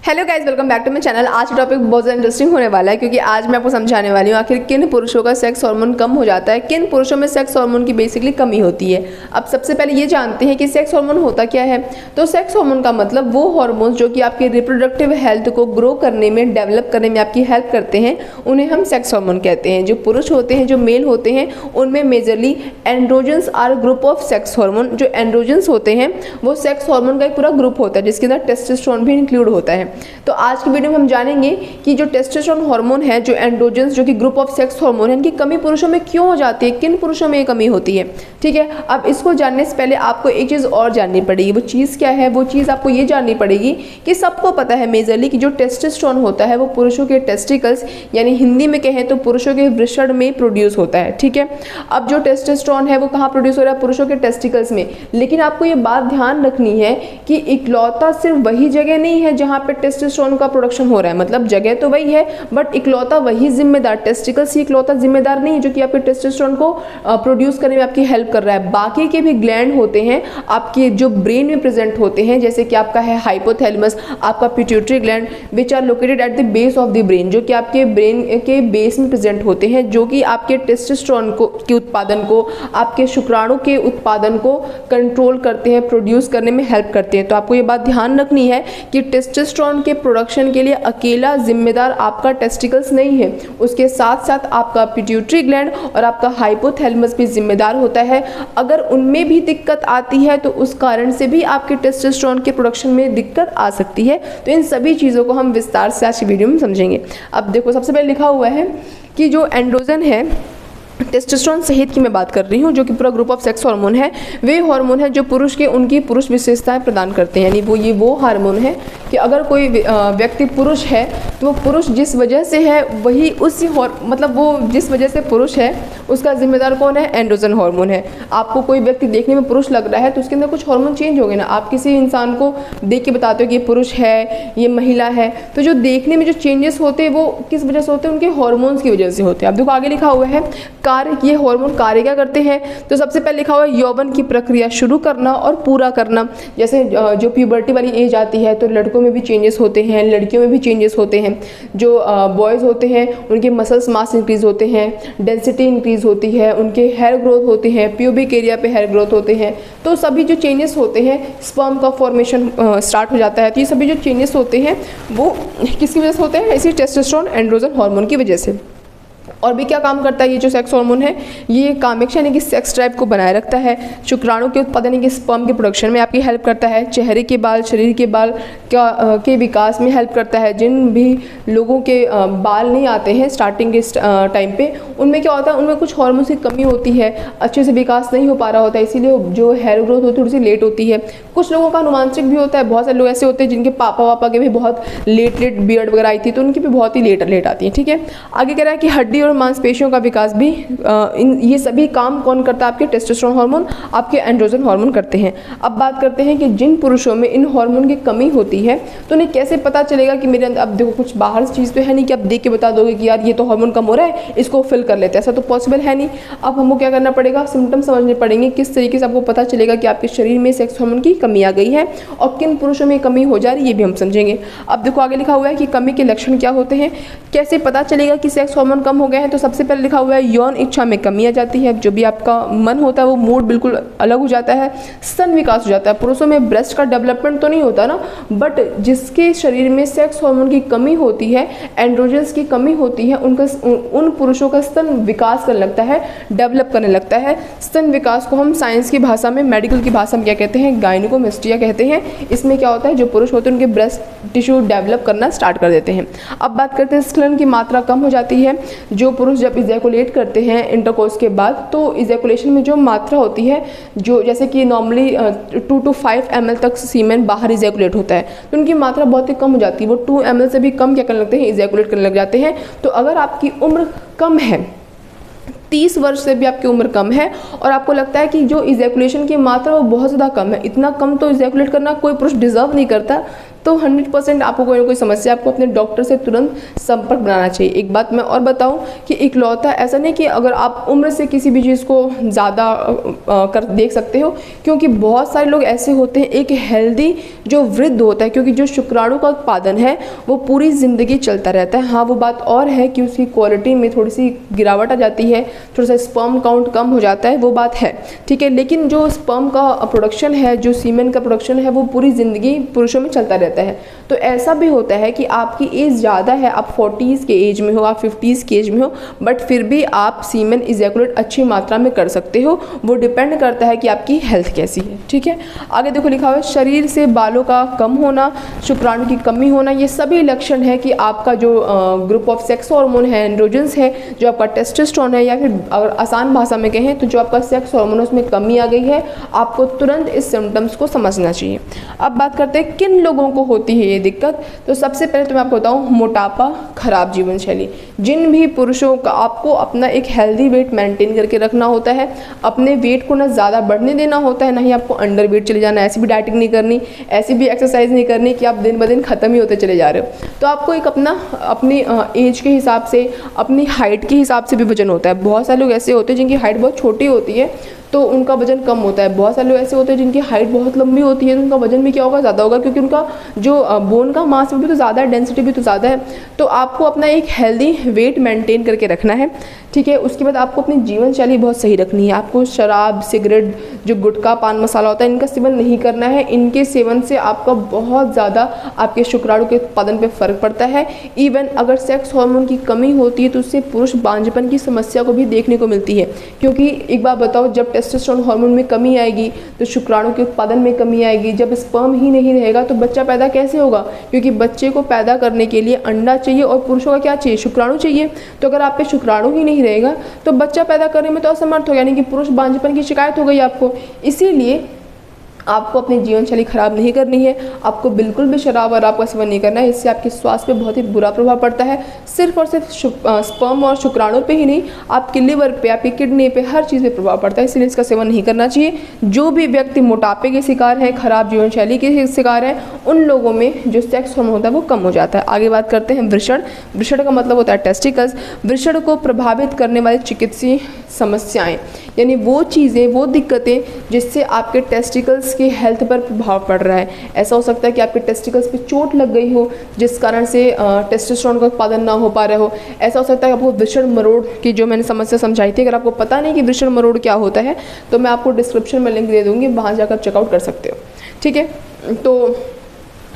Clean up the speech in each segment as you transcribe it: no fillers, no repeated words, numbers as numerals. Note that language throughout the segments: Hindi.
Hello guys, welcome back to my channel. आज का टॉपिक बहुत ज़्यादा इंटरेस्टिंग होने वाला है क्योंकि आज मैं आपको समझाने वाली हूँ आखिर किन पुरुषों का सेक्स हार्मोन कम हो जाता है, किन पुरुषों में सेक्स हार्मोन की बेसिकली कमी होती है। अब सबसे पहले ये जानते हैं कि सेक्स हार्मोन होता क्या है। तो सेक्स हार्मोन का मतलब वो हार्मोन्स जो कि आपकी रिप्रोडक्टिव हेल्थ को ग्रो करने में, डेवलप करने में आपकी हेल्प करते हैं, उन्हें हम सेक्स हार्मोन कहते हैं। जो पुरुष होते हैं, जो मेल होते हैं, उनमें majorly androgens are group of sex hormone. जो एंड्रोजन्स होते हैं वो सेक्स हार्मोन का एक पूरा ग्रुप होता है जिसके अंदर टेस्टोस्टेरोन भी इंक्लूड होता है। तो आज की वीडियो में हम जानेंगे कि जो टेस्टोस्टेरोन हार्मोन है, जो एंड्रोजन्स जो कि ग्रुप ऑफ सेक्स हार्मोन है, इनकी कमी पुरुषों में क्यों हो जाती है, किन पुरुषों में ये कमी होती है। ठीक है, अब इसको जानने से पहले आपको एक चीज़ और जाननी पड़ेगी। वो चीज़ क्या है? वो चीज़ आपको ये जाननी पड़ेगी कि सबको पता है मेजरली कि जो टेस्टोस्टेरोन होता है वो पुरुषों के टेस्टिकल्स यानी हिंदी में कहें तो पुरुषों के वृषण में प्रोड्यूस होता है। ठीक है, अब जो टेस्टोस्टेरोन है वो कहाँ प्रोड्यूस हो रहा है? पुरुषों के टेस्टिकल्स में। लेकिन आपको ये बात ध्यान रखनी है कि इकलौता सिर्फ वही जगह नहीं है जहाँ पे टेस्टोस्टेरोन का प्रोडक्शन हो रहा है। मतलब जगह तो वही है बट इकलौता वही जिम्मेदार, टेस्टिकल्स ही इकलौता जिम्मेदार नहीं है जो कि आपके टेस्टोस्टेरोन को प्रोड्यूस करने में आपकी हेल्प कर रहा है। बाकी के भी ग्लैंड होते हैं आपके जो ब्रेन में प्रेजेंट होते हैं, जैसे कि आपका है हाइपोथैलेमस, आपका pituitary gland which are located at the base of the brain, जो कि आपके ब्रेन के बेस में प्रेजेंट होते हैं, जो कि आपके टेस्टोस्टेरोन को के उत्पादन को, आपके शुक्राणु के उत्पादन को कंट्रोल करते हैं, प्रोड्यूस करने में हेल्प करते हैं। तो आपको ये बात ध्यान रखनी है कि टेस्टोस्टेरोन के प्रोडक्शन के लिए अकेला जिम्मेदार आपका टेस्टिकल्स नहीं है, उसके साथ साथ आपका पिट्यूटरी ग्लैंड और आपका हाइपोथैलेमस भी जिम्मेदार होता है। अगर उनमें भी दिक्कत आती है तो उस कारण से भी आपके टेस्टोस्टेरोन के प्रोडक्शन में दिक्कत आ सकती है। तो इन सभी चीज़ों को हम विस्तार से आज की वीडियो में समझेंगे। अब देखो, सबसे पहले लिखा हुआ है कि जो एंड्रोजन है, टेस्टोस्टेरोन सहित की मैं बात कर रही हूँ, जो कि पूरा ग्रुप ऑफ सेक्स हार्मोन है, वे हार्मोन है जो पुरुष के उनकी पुरुष विशेषताएं प्रदान करते हैं। यानी वो हार्मोन है कि अगर कोई व्यक्ति पुरुष है तो वो पुरुष जिस वजह से है वही मतलब वो जिस वजह से पुरुष है उसका जिम्मेदार कौन है? एंड्रोजन हार्मोन है। आपको कोई व्यक्ति देखने में पुरुष लग रहा है तो उसके अंदर कुछ हार्मोन चेंज हो गए ना। आप किसी इंसान को देख के बताते हो कि ये पुरुष है, ये महिला है, तो जो देखने में जो चेंजेस होते हैं वो किस वजह से होते हैं? उनके हार्मोन्स की वजह से होते हैं। अब देखो आगे लिखा हुआ है कार्य, ये हार्मोन कार्य क्या करते हैं? तो सबसे पहले लिखा हुआ है यौवन की प्रक्रिया शुरू करना और पूरा करना। जैसे जो प्यूबर्टी वाली एज आती है तो लड़कों में भी चेंजेस होते हैं, लड़कियों में भी चेंजेस होते हैं। जो बॉयज़ होते हैं उनके मसल्स मास इंक्रीज होते हैं, डेंसिटी इंक्रीज होती है, उनके हेयर ग्रोथ होते हैं, प्यूबिक एरिया पे हेयर ग्रोथ होते हैं। तो सभी जो चेंजेस होते हैं, स्पर्म का फॉर्मेशन स्टार्ट हो जाता है। तो ये सभी जो चेंजेस होते हैं वो किसकी वजह से होते हैं? इसी टेस्टोस्टेरोन एंड्रोजन हार्मोन की वजह से। और भी क्या काम करता है ये जो सेक्स हार्मोन है? ये कामेक्षा यानी कि सेक्स ड्राइव को बनाए रखता है, शुक्राणु के उत्पादन यानी कि स्पर्म के प्रोडक्शन में आपकी हेल्प करता है, चेहरे के बाल, शरीर के बाल के विकास में हेल्प करता है। जिन भी लोगों के बाल नहीं आते हैं स्टार्टिंग के टाइम पे, उनमें क्या होता है? उनमें कुछ हार्मोन की कमी होती है, अच्छे से विकास नहीं हो पा रहा होता है, इसीलिए जो हेयर ग्रोथ होती है थोड़ी सी लेट होती है। कुछ लोगों का अनुवांशिक भी होता है, बहुत सारे लोग ऐसे होते हैं जिनके पापा वापा के भी बहुत लेट बियर्ड वगैरह आई थी तो उनकी भी बहुत ही लेट आती है। ठीक है, आगे कह रहा है कि हड्डी और मांसपेशियों का विकास भी ये सभी काम कौन करता है? आपके टेस्टोस्टेरोन हार्मोन, आपके एंड्रोजन हार्मोन करते हैं। अब बात करते हैं कि जिन पुरुषों में इन हार्मोन की कमी होती है तो उन्हें कैसे पता चलेगा कि मेरे अंदर, अब देखो कुछ बाहर चीज़ तो है नहीं कि आप देख के बता दोगे कि यार ये तो हार्मोन कम हो रहा है, इसको फिल कर लेते हैं, ऐसा तो पॉसिबल है नहीं। अब हमको क्या करना पड़ेगा? सिम्टम समझने पड़ेंगे, किस तरीके से आपको पता चलेगा कि आपके शरीर में सेक्स हार्मोन की कमी आ गई है और किन पुरुषों में कमी हो जा रही है, ये भी हम समझेंगे। अब देखो आगे लिखा हुआ है कि कमी के लक्षण क्या होते हैं, कैसे पता चलेगा कि सेक्स हार्मोन कम हो गए हैं। तो सबसे पहले लिखा हुआ है यौन इच्छा में कमी आ जाती है, जो भी आपका मन होता है वो मूड बिल्कुल अलग हो जाता है, स्तन विकास हो जाता है। पुरुषों में ब्रेस्ट का डेवलपमेंट तो नहीं होता ना, बट जिसके शरीर में सेक्स हार्मोन की कमी होती है, एंड्रोजन्स की कमी होती है, उन पुरुषों का स्तन विकास करने लगता है, डेवलप करने लगता है। स्तन विकास को हम साइंस की भाषा में, मेडिकल की भाषा में क्या कहते हैं? गायनिकोमेस्टिया कहते हैं। इसमें क्या होता है? जो पुरुष होते हैं उनके ब्रेस्ट टिश्यू डेवलप करना स्टार्ट कर देते हैं। अब बात करते हैं स्खलन की मात्रा कम हो जाती है। जो पुरुष जब इजैकुलेट करते हैं इंटरकोर्स के बाद तो इजैकुलेशन में जो मात्रा होती है, जो जैसे कि नॉर्मली 2 to 5 ml तक सीमेन बाहर इजैकुलेट होता है तो उनकी मात्रा बहुत ही कम हो जाती है। वो 2 ml से भी कम क्या करने लगते हैं? इजैकुलेट करने लग जाते हैं। तो अगर आपकी उम्र कम है, 30 वर्ष से भी आपकी उम्र कम है और आपको लगता है कि जो इजैकुलेशन की मात्रा वो बहुत ज़्यादा कम है, इतना कम तो इजैकुलेट करना कोई पुरुष डिजर्व नहीं करता, तो 100% आपको कोई ना कोई समस्या, आपको अपने डॉक्टर से तुरंत संपर्क बनाना चाहिए। एक बात मैं और बताऊं कि इकलौता ऐसा नहीं कि अगर आप उम्र से किसी भी चीज़ को ज़्यादा कर देख सकते हो, क्योंकि बहुत सारे लोग ऐसे होते हैं, एक हेल्दी जो वृद्ध होता है, क्योंकि जो शुक्राणु का उत्पादन है वो पूरी ज़िंदगी चलता रहता है। हाँ, वो बात और है कि उसकी क्वालिटी में थोड़ी सी गिरावट आ जाती है, थोड़ा सा स्पर्म काउंट कम हो जाता है, वो बात है, ठीक है। लेकिन जो स्पर्म का प्रोडक्शन है, जो सीमेन का प्रोडक्शन है, वो पूरी ज़िंदगी पुरुषों में चलता रहता है। तो ऐसा भी होता है कि आपकी एज ज़्यादा है, आप 40s के एज में हो, आप 50s के एज में हो, बट फिर भी आप सीमेन इजैकुलेट अच्छी मात्रा में कर सकते हो। वो डिपेंड करता है कि आपकी हेल्थ कैसी है, ठीक है। आगे देखो लिखा हुआ है शरीर से बालों का कम होना, शुक्राणु की कमी होना, ये सभी लक्षण है कि आपका जो ग्रुप ऑफ सेक्स हार्मोन है, एंड्रोजन्स है, जो आपका टेस्टोस्टेरोन है, या फिर अगर आसान भाषा में कहें तो जो आपका सेक्स हार्मोन है उसमें कमी आ गई है। आपको तुरंत इस सिम्टम्स को समझना चाहिए। अब बात करते हैं किन लोगों को होती है ये दिक्कत। तो सबसे पहले तो मैं आपको बताऊँ, मोटापा, खराब जीवन शैली। जिन भी पुरुषों का आपको अपना एक हेल्दी वेट मेंटेन करके रखना होता है, अपने वेट को ना ज़्यादा बढ़ने देना होता है, ना ही आपको अंडर वेट चले जाना है। ऐसी भी डाइटिंग नहीं करनी, ऐसी भी एक्सरसाइज नहीं करनी कि आप दिन ब दिन ख़त्म ही होते चले जा रहे हो। तो आपको एक अपनी एज के हिसाब से, अपनी हाइट के हिसाब से भी वजन होता है। बहुत सारे लोग ऐसे होते हैं जिनकी हाइट बहुत छोटी होती है तो उनका वजन कम होता है। बहुत सारे लोग ऐसे होते हैं जिनकी हाइट बहुत लंबी होती है तो उनका वजन भी क्या होगा, ज़्यादा होगा, क्योंकि उनका जो बोन का मास भी तो ज़्यादा है, डेंसिटी भी तो ज़्यादा है। तो आपको अपना एक हेल्दी वेट मेंटेन करके रखना है, ठीक है। उसके बाद आपको अपनी जीवन शैली बहुत सही रखनी है। आपको शराब, सिगरेट, जो गुटखा, पान मसाला होता है, इनका सेवन नहीं करना है। इनके सेवन से आपका बहुत ज़्यादा आपके शुक्राणु के उत्पादन पे फ़र्क पड़ता है। इवन अगर सेक्स हार्मोन की कमी होती है तो उससे पुरुष बांझपन की समस्या को भी देखने को मिलती है। क्योंकि एक बात बताओ, जब टेस्टोस्टेरोन हार्मोन में कमी आएगी तो शुक्राणु के उत्पादन में कमी आएगी। जब स्पर्म ही नहीं रहेगा तो बच्चा पैदा कैसे होगा? क्योंकि बच्चे को पैदा करने के लिए अंडा चाहिए और पुरुषों का क्या चाहिए, शुक्राणु चाहिए। तो अगर आप पे शुक्राणु ही नहीं रहेगा तो बच्चा पैदा करने में तो असमर्थ हो, यानी कि पुरुष बांझपन की शिकायत हो गई आपको। इसीलिए आपको अपनी जीवन शैली खराब नहीं करनी है। आपको बिल्कुल भी शराब और आपका सेवन नहीं करना है, इससे आपके स्वास्थ्य पे बहुत ही बुरा प्रभाव पड़ता है। सिर्फ और सिर्फ स्पर्म और शुक्राणु पे ही नहीं, आपके लिवर पे, आपकी किडनी पे, हर चीज़ पे प्रभाव पड़ता है। इसलिए इसका सेवन नहीं करना चाहिए। जो भी व्यक्ति मोटापे के शिकार है, खराब जीवन शैली के शिकार है, उन लोगों में जो सेक्स हार्मोन होता है वो कम हो जाता है। आगे बात करते हैं वृषण। वृषण का मतलब होता है टेस्टिकल्स। वृषण को प्रभावित करने वाली चिकित्सीय समस्याएं, यानी वो चीज़ें, वो दिक्कतें जिससे आपके टेस्टिकल्स की हेल्थ पर प्रभाव पड़ रहा है। ऐसा हो सकता है कि आपके टेस्टिकल्स पे चोट लग गई हो जिस कारण से टेस्टोस्टेरोन का उत्पादन ना हो पा रहा हो। ऐसा हो सकता है कि आपको वृषण मरोड़ की जो मैंने समस्या समझाई थी, अगर आपको पता नहीं कि वृषण मरोड़ क्या होता है तो मैं आपको डिस्क्रिप्शन में लिंक दे दूँगी, वहाँ जाकर चेकआउट कर सकते हो, ठीक है। तो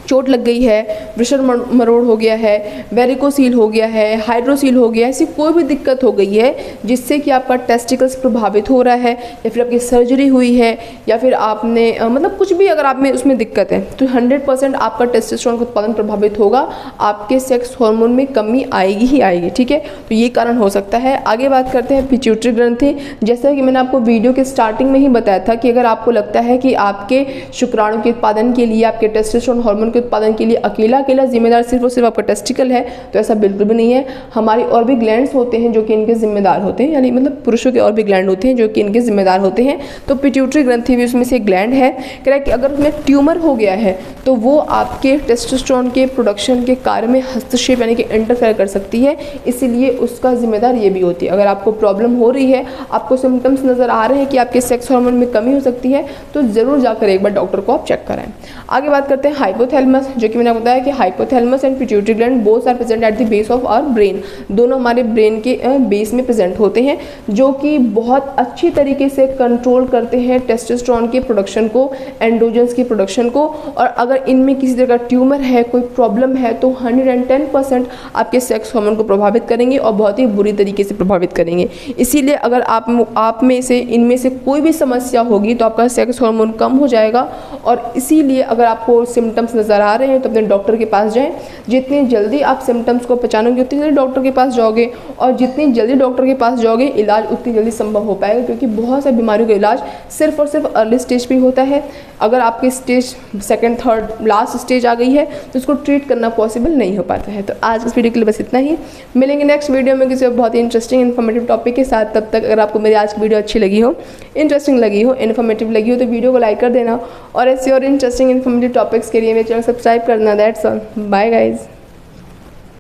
चोट लग गई है, वृषण मरोड़ हो गया है, वेरिकोसील हो गया है, हाइड्रोसील हो गया है, ऐसी कोई भी दिक्कत हो गई है जिससे कि आपका टेस्टिकल्स प्रभावित हो रहा है, या फिर आपकी सर्जरी हुई है, या फिर आपने मतलब कुछ भी अगर आप में उसमें दिक्कत है, तो 100% आपका टेस्टोस्टेरोन का उत्पादन प्रभावित होगा। आपके सेक्स हार्मोन में कमी आएगी ही आएगी, ठीक है। तो ये कारण हो सकता है। आगे बात करते हैं पिट्यूटरी ग्रंथि। जैसा कि मैंने आपको वीडियो के स्टार्टिंग में ही बताया था कि अगर आपको लगता है कि आपके शुक्राणु के उत्पादन के लिए, आपके टेस्टोस्टेरोन हार्मोन उत्पादन के लिए अकेला जिम्मेदार सिर्फ और सिर्फ आपका टेस्टिकल है, तो ऐसा बिल्कुल भी नहीं है। हमारी और भी ग्लैंड्स होते हैं जो कि इनके जिम्मेदार होते हैं, यानी मतलब पुरुषों के और भी ग्लैंड होते हैं जो कि इनके जिम्मेदार होते हैं। तो पिट्यूटरी ग्रंथि भी उसमें से एक ग्लैंड है। करेक्ट। अगर उसमें ट्यूमर हो गया है तो वो आपके टेस्टोस्टेरोन के प्रोडक्शन के कार्य में हस्तक्षेप यानी कि इंटरफेयर कर सकती है, इसीलिए उसका जिम्मेदार ये भी होती है। अगर आपको प्रॉब्लम हो रही है, आपको सिम्टम्स नज़र आ रहे हैं कि आपके सेक्स हार्मोन में कमी हो सकती है, तो ज़रूर जाकर एक बार डॉक्टर को आप चेक कराएं। आगे बात करते हैं हाइपोथैलेमस, जो कि मैंने बताया कि hypothalamus and pituitary gland both are present at the base of our brain. दोनों हमारे ब्रेन के बेस में प्रेजेंट होते हैं, जो कि बहुत अच्छी तरीके से कंट्रोल करते हैं टेस्टोस्टेरोन के प्रोडक्शन को, एंड्रोजन्स की प्रोडक्शन को। और अगर इनमें किसी तरह का ट्यूमर है, कोई प्रॉब्लम है, तो 110% आपके सेक्स हार्मोन को प्रभावित करेंगे और बहुत ही बुरी तरीके से प्रभावित करेंगे। इसीलिए अगर आप में से इनमें से कोई भी समस्या होगी तो आपका सेक्स हार्मोन कम हो जाएगा। और इसीलिए अगर आपको सिम्टम्स नज़र आ रहे हैं तो अपने डॉक्टर के पास जाएं। जितनी जल्दी आप सिम्टम्स को पहचानोगे उतनी जल्दी डॉक्टर के पास जाओगे, और जितनी जल्दी डॉक्टर के पास जाओगे इलाज उतनी जल्दी संभव हो पाएगा, क्योंकि बहुत सारी बीमारियों का इलाज सिर्फ और सिर्फ अर्ली स्टेज पे होता है। अगर आपकी stage second, third, last stage आ गई है तो उसको ट्रीट करना पॉसिबल नहीं हो पाता है। तो आज इस वीडियो के लिए बस इतना ही। मिलेंगे नेक्स्ट वीडियो में किसी बहुत ही इंटरेस्टिंग इन्फॉर्मेटिव टॉपिक के साथ। तब तक अगर आपको मेरी आज की वीडियो अच्छी लगी हो, इंटरेस्टिंग लगी हो, इन्फॉर्मेटिव लगी हो, तो वीडियो को लाइक कर देना। और ऐसे और इंटरेस्टिंग इन्फॉर्मेटिव टॉपिक्स के लिए मेरे चैनल सब्सक्राइब करना। That's all, bye guys.